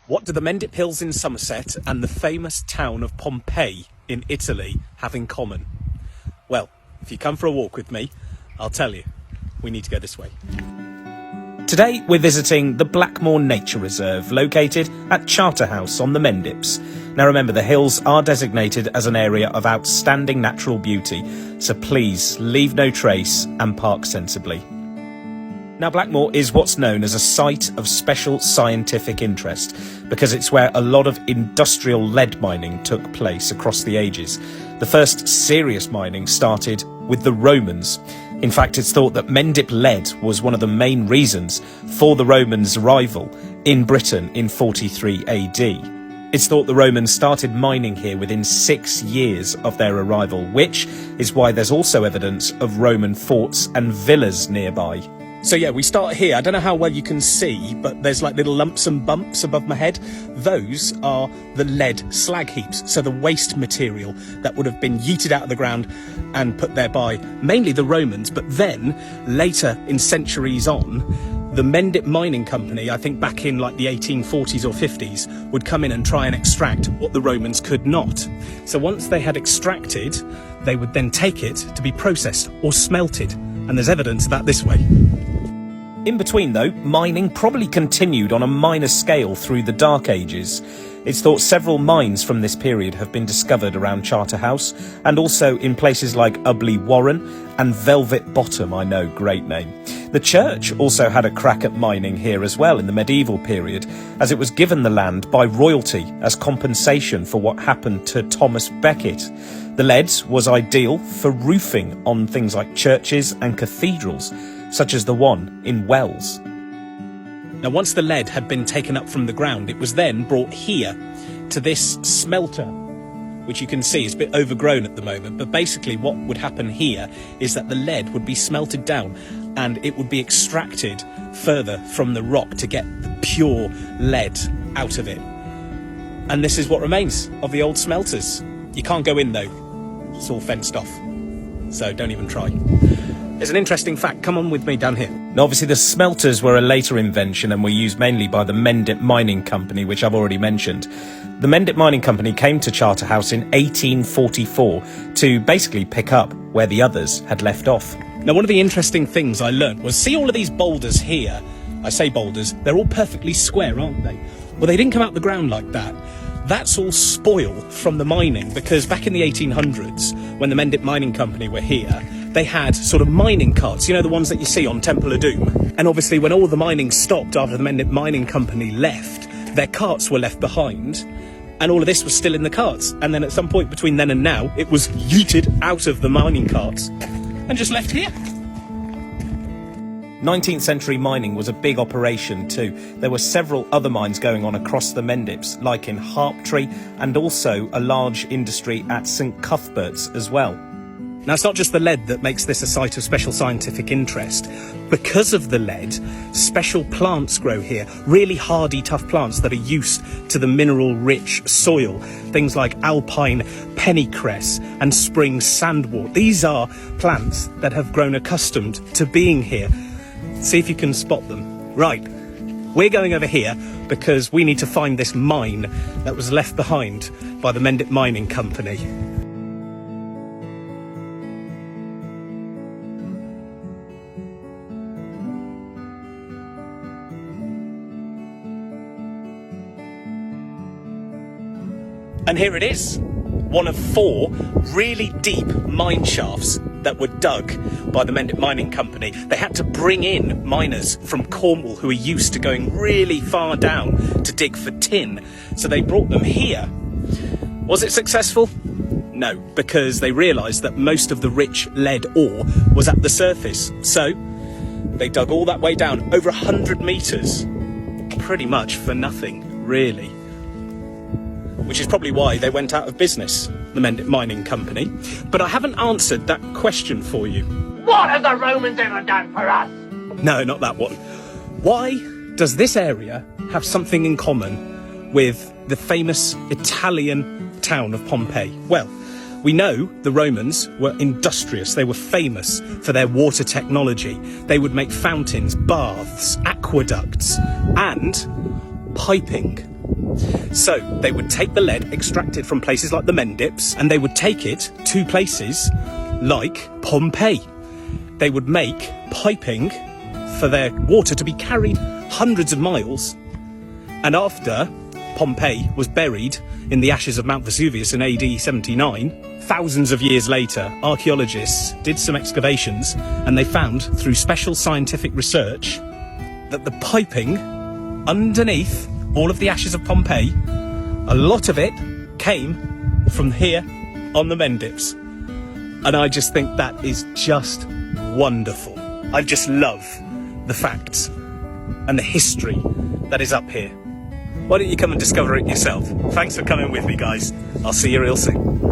What do the Mendip Hills in Somerset and the famous town of Pompeii in Italy have in common? Well, if you come for a walk with me, I'll tell you. We need to go this way. Today we're visiting the Blackmoor Nature Reserve, located at Charterhouse on the Mendips. Now remember, the hills are designated as an area of outstanding natural beauty, so please leave no trace and park sensibly. Now, Blackmoor is what's known as a site of special scientific interest because it's where a lot of industrial lead mining took place across the ages. The first serious mining started with the Romans. In fact, it's thought that Mendip lead was one of the main reasons for the Romans' arrival in Britain in 43 AD. It's thought the Romans started mining here within 6 years of their arrival, which is why there's also evidence of Roman forts and villas nearby. So yeah, we start here. I don't know how well you can see, but there's like little lumps and bumps above my head. Those are the lead slag heaps, so the waste material that would have been yeeted out of the ground and put there by mainly the Romans, but then later in centuries on, the Mendip Mining Company, I think back in like the 1840s or 50s, would come in and try and extract what the Romans could not. So once they had extracted, they would then take it to be processed or smelted. And there's evidence of that this way. In between, though, mining probably continued on a minor scale through the Dark Ages. It's thought several mines from this period have been discovered around Charterhouse, and also in places like Ubley Warren and Velvet Bottom, I know, great name. The church also had a crack at mining here as well in the medieval period, as it was given the land by royalty as compensation for what happened to Thomas Becket. The lead was ideal for roofing on things like churches and cathedrals, such as the one in Wells. Now, once the lead had been taken up from the ground, it was then brought here to this smelter, which you can see is a bit overgrown at the moment. But basically what would happen here is that the lead would be smelted down and it would be extracted further from the rock to get the pure lead out of it. And this is what remains of the old smelters. You can't go in though, it's all fenced off, so don't even try. There's an interesting fact, come on with me down here. Now obviously the smelters were a later invention and were used mainly by the Mendip Mining Company, which I've already mentioned. The Mendip Mining Company came to Charterhouse in 1844 to basically pick up where the others had left off. Now one of the interesting things I learnt was, see all of these boulders here? I say boulders, they're all perfectly square, aren't they? Well, they didn't come out the ground like that. That's all spoil from the mining, because back in the 1800s, when the Mendip Mining Company were here, they had sort of mining carts, you know, the ones that you see on Temple of Doom. And obviously when all the mining stopped after the Mendip Mining Company left, their carts were left behind, and all of this was still in the carts. And then at some point between then and now, it was yeeted out of the mining carts and just left here. 19th century mining was a big operation too. There were several other mines going on across the Mendips, like in Harptree, and also a large industry at St Cuthbert's as well. Now, it's not just the lead that makes this a site of special scientific interest. Because of the lead, special plants grow here, really hardy, tough plants that are used to the mineral-rich soil. Things like alpine pennycress and spring sandwort. These are plants that have grown accustomed to being here. See if you can spot them. Right, we're going over here because we need to find this mine that was left behind by the Mendip Mining Company. And here it is, one of 4 really deep mine shafts that were dug by the Mendip Mining Company. They had to bring in miners from Cornwall who are used to going really far down to dig for tin. So they brought them here. Was it successful? No, because they realised that most of the rich lead ore was at the surface. So they dug all that way down, over 100 metres, pretty much for nothing, really. Which is probably why they went out of business, the Mendip Mining Company. But I haven't answered that question for you. What have the Romans ever done for us? No, not that one. Why does this area have something in common with the famous Italian town of Pompeii? Well, we know the Romans were industrious. They were famous for their water technology. They would make fountains, baths, aqueducts, and piping. So they would take the lead extracted from places like the Mendips, and they would take it to places like Pompeii. They would make piping for their water to be carried hundreds of miles. And after Pompeii was buried in the ashes of Mount Vesuvius in AD 79, thousands of years later, archaeologists did some excavations, and they found, through special scientific research, that the piping underneath all of the ashes of Pompeii, a lot of it came from here on the Mendips. And I just think that is just wonderful. I just love the facts and the history that is up here. Why don't you come and discover it yourself? Thanks for coming with me, guys. I'll see you real soon.